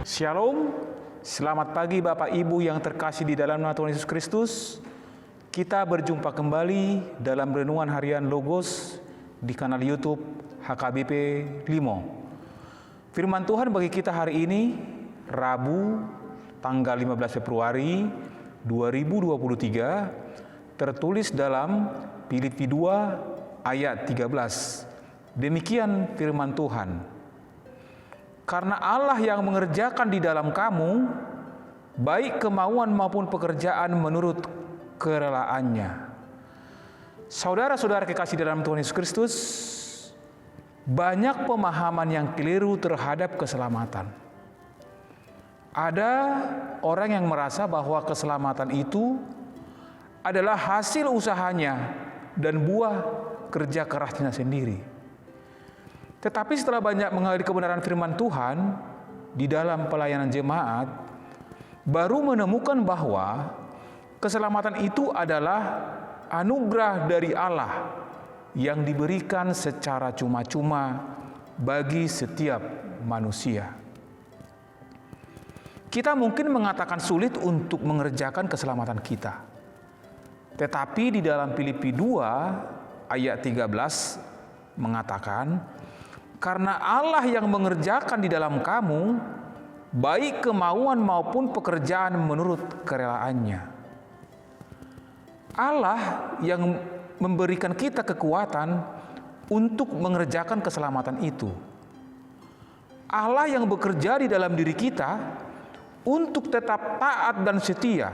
Shalom, selamat pagi Bapak Ibu yang terkasih di dalam nama Tuhan Yesus Kristus. Kita berjumpa kembali dalam renungan harian Logos di kanal YouTube HKBP Limo. Firman Tuhan bagi kita hari ini, Rabu, tanggal 15 Februari 2023, tertulis dalam Filipi 2 ayat 13. Demikian firman Tuhan. Karena Allah yang mengerjakan di dalam kamu, baik kemauan maupun pekerjaan menurut kerelaannya. Saudara-saudara kekasih dalam Tuhan Yesus Kristus, banyak pemahaman yang keliru terhadap keselamatan. Ada orang yang merasa bahwa keselamatan itu adalah hasil usahanya dan buah kerja kerasnya sendiri. Tetapi setelah banyak mengalami kebenaran firman Tuhan di dalam pelayanan jemaat, baru menemukan bahwa keselamatan itu adalah anugerah dari Allah yang diberikan secara cuma-cuma bagi setiap manusia. Kita mungkin mengatakan sulit untuk mengerjakan keselamatan kita. Tetapi di dalam Filipi 2 ayat 13 mengatakan, karena Allah yang mengerjakan di dalam kamu, baik kemauan maupun pekerjaan menurut kerelaannya. Allah yang memberikan kita kekuatan untuk mengerjakan keselamatan itu. Allah yang bekerja di dalam diri kita untuk tetap taat dan setia,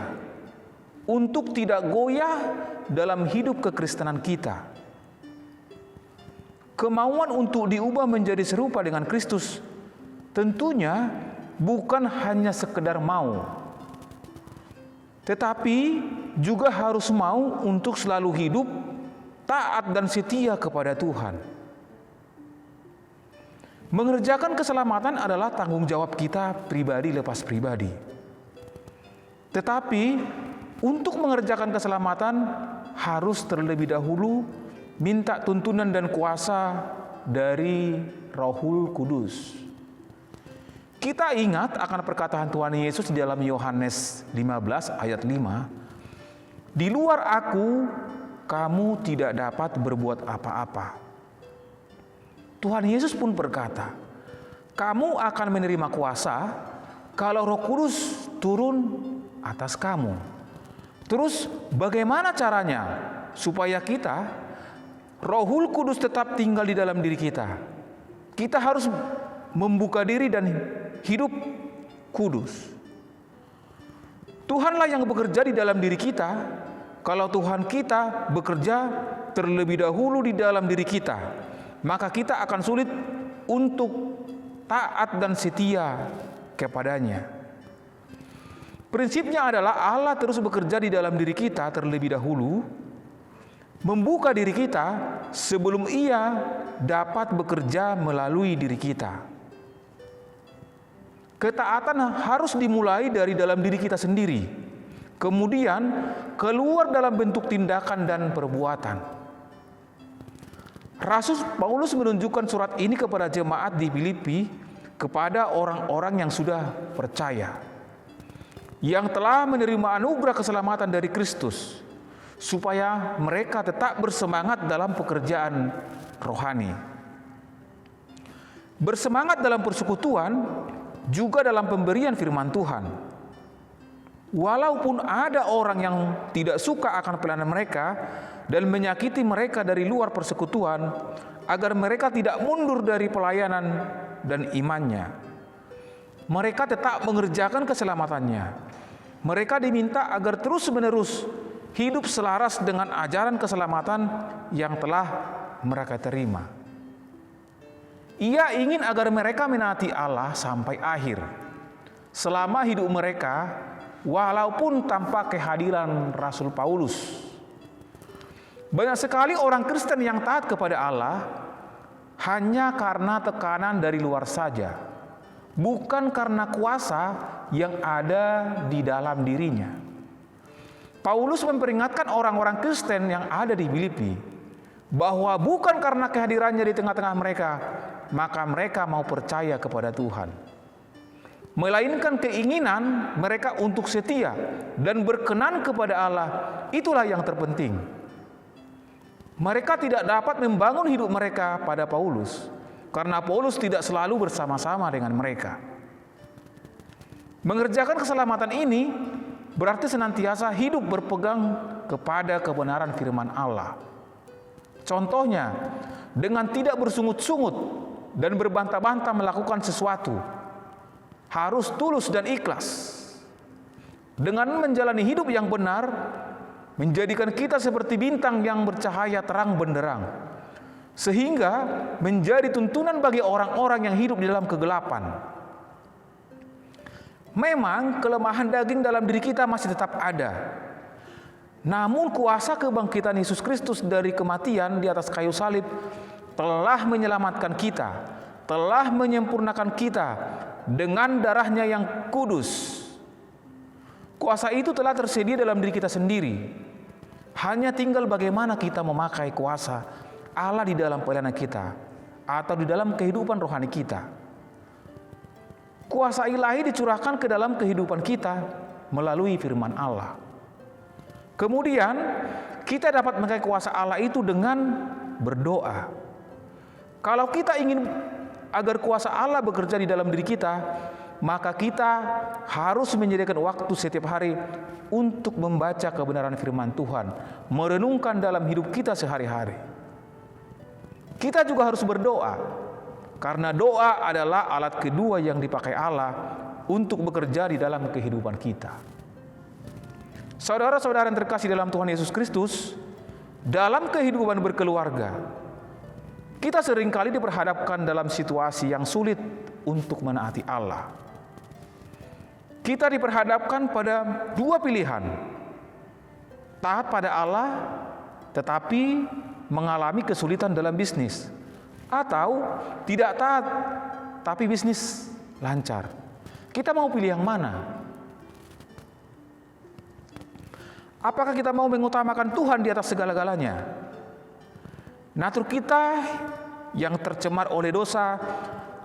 untuk tidak goyah dalam hidup kekristenan kita. Kemauan untuk diubah menjadi serupa dengan Kristus tentunya bukan hanya sekedar mau, tetapi juga harus mau untuk selalu hidup taat dan setia kepada Tuhan. Mengerjakan keselamatan adalah tanggung jawab kita pribadi lepas pribadi. Tetapi untuk mengerjakan keselamatan harus terlebih dahulu minta tuntunan dan kuasa dari Rohul Kudus. Kita ingat akan perkataan Tuhan Yesus di dalam Yohanes 15 ayat 5. Di luar aku, kamu tidak dapat berbuat apa-apa. Tuhan Yesus pun berkata, kamu akan menerima kuasa kalau Roh Kudus turun atas kamu. Terus bagaimana caranya supaya kita Rohul Kudus tetap tinggal di dalam diri kita? Kita harus membuka diri dan hidup kudus. Tuhanlah yang bekerja di dalam diri kita. Kalau Tuhan kita bekerja terlebih dahulu di dalam diri kita, maka kita akan sulit untuk taat dan setia kepadanya. Prinsipnya adalah Allah terus bekerja di dalam diri kita terlebih dahulu, membuka diri kita sebelum Ia dapat bekerja melalui diri kita. Ketaatan harus dimulai dari dalam diri kita sendiri, kemudian keluar dalam bentuk tindakan dan perbuatan. Rasul Paulus menunjukkan surat ini kepada jemaat di Filipi, kepada orang-orang yang sudah percaya, yang telah menerima anugerah keselamatan dari Kristus, supaya mereka tetap bersemangat dalam pekerjaan rohani. Bersemangat dalam persekutuan, juga dalam pemberian firman Tuhan. Walaupun ada orang yang tidak suka akan pelayanan mereka dan menyakiti mereka dari luar persekutuan, agar mereka tidak mundur dari pelayanan dan imannya, mereka tetap mengerjakan keselamatannya. Mereka diminta agar terus-menerus hidup selaras dengan ajaran keselamatan yang telah mereka terima. Ia ingin agar mereka menaati Allah sampai akhir, selama hidup mereka, walaupun tanpa kehadiran Rasul Paulus. Banyak sekali orang Kristen yang taat kepada Allah hanya karena tekanan dari luar saja, bukan karena kuasa yang ada di dalam dirinya. Paulus memperingatkan orang-orang Kristen yang ada di Filipi bahwa bukan karena kehadirannya di tengah-tengah mereka, maka mereka mau percaya kepada Tuhan. melainkan keinginan mereka untuk setia dan berkenan kepada Allah. Itulah yang terpenting. Mereka tidak dapat membangun hidup mereka pada Paulus, karena Paulus tidak selalu bersama-sama dengan mereka. Mengerjakan keselamatan ini berarti senantiasa hidup berpegang kepada kebenaran firman Allah. Contohnya, dengan tidak bersungut-sungut dan berbantah-bantah melakukan sesuatu, harus tulus dan ikhlas. Dengan menjalani hidup yang benar, menjadikan kita seperti bintang yang bercahaya terang benderang, sehingga menjadi tuntunan bagi orang-orang yang hidup di dalam kegelapan. Memang kelemahan daging dalam diri kita masih tetap ada. Namun kuasa kebangkitan Yesus Kristus dari kematian di atas kayu salib telah menyelamatkan kita, telah menyempurnakan kita dengan darahnya yang kudus. Kuasa itu telah tersedia dalam diri kita sendiri. Hanya tinggal bagaimana kita memakai kuasa Allah di dalam pelayanan kita atau di dalam kehidupan rohani kita. Kuasa ilahi dicurahkan ke dalam kehidupan kita melalui firman Allah. Kemudian kita dapat memakai kuasa Allah itu dengan berdoa. Kalau kita ingin agar kuasa Allah bekerja di dalam diri kita, maka kita harus menyediakan waktu setiap hari untuk membaca kebenaran firman Tuhan, merenungkan dalam hidup kita sehari-hari. Kita juga harus berdoa, karena doa adalah alat kedua yang dipakai Allah untuk bekerja di dalam kehidupan kita. Saudara-saudara yang terkasih dalam Tuhan Yesus Kristus, dalam kehidupan berkeluarga, kita seringkali diperhadapkan dalam situasi yang sulit untuk menaati Allah. Kita diperhadapkan pada dua pilihan: taat pada Allah tetapi mengalami kesulitan dalam bisnis, atau tidak taat tapi bisnis lancar. Kita mau pilih yang mana? Apakah kita mau mengutamakan Tuhan di atas segala-galanya? Natur kita yang tercemar oleh dosa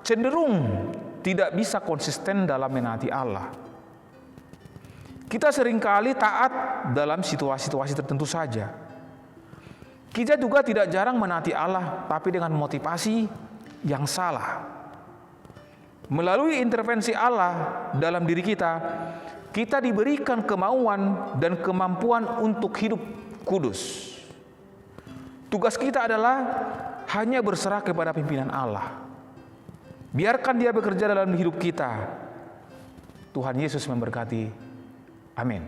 cenderung tidak bisa konsisten dalam menaati Allah. Kita seringkali taat dalam situasi-situasi tertentu saja. Kita juga tidak jarang menaati Allah, tapi dengan motivasi yang salah. Melalui intervensi Allah dalam diri kita, kita diberikan kemauan dan kemampuan untuk hidup kudus. Tugas kita adalah hanya berserah kepada pimpinan Allah. Biarkan Dia bekerja dalam hidup kita. Tuhan Yesus memberkati. Amin.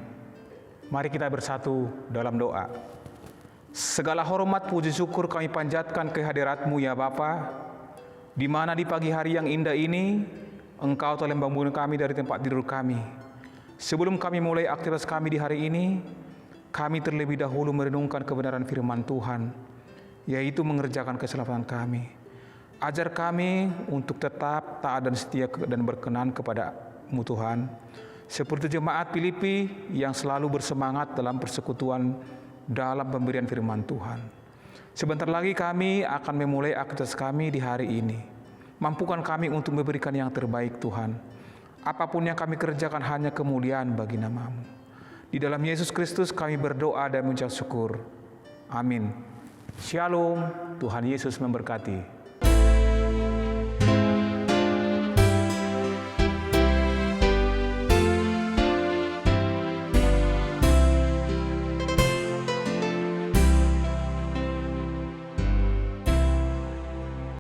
Mari kita bersatu dalam doa. Segala hormat, puji, syukur kami panjatkan kehadirat-Mu ya Bapa, di mana di pagi hari yang indah ini Engkau telah membangun kami dari tempat tidur kami. Sebelum kami mulai aktivitas kami di hari ini, kami terlebih dahulu merenungkan kebenaran firman Tuhan, yaitu mengerjakan keselamatan kami. Ajar kami untuk tetap taat dan setia dan berkenan kepada-Mu Tuhan, seperti jemaat Filipi yang selalu bersemangat dalam persekutuan dalam pemberian firman Tuhan. Sebentar lagi kami akan memulai aktivitas kami di hari ini. Mampukan kami untuk memberikan yang terbaik Tuhan. Apapun yang kami kerjakan hanya kemuliaan bagi nama-Mu. Di dalam Yesus Kristus kami berdoa dan mengucap syukur. Amin. Shalom. Tuhan Yesus memberkati.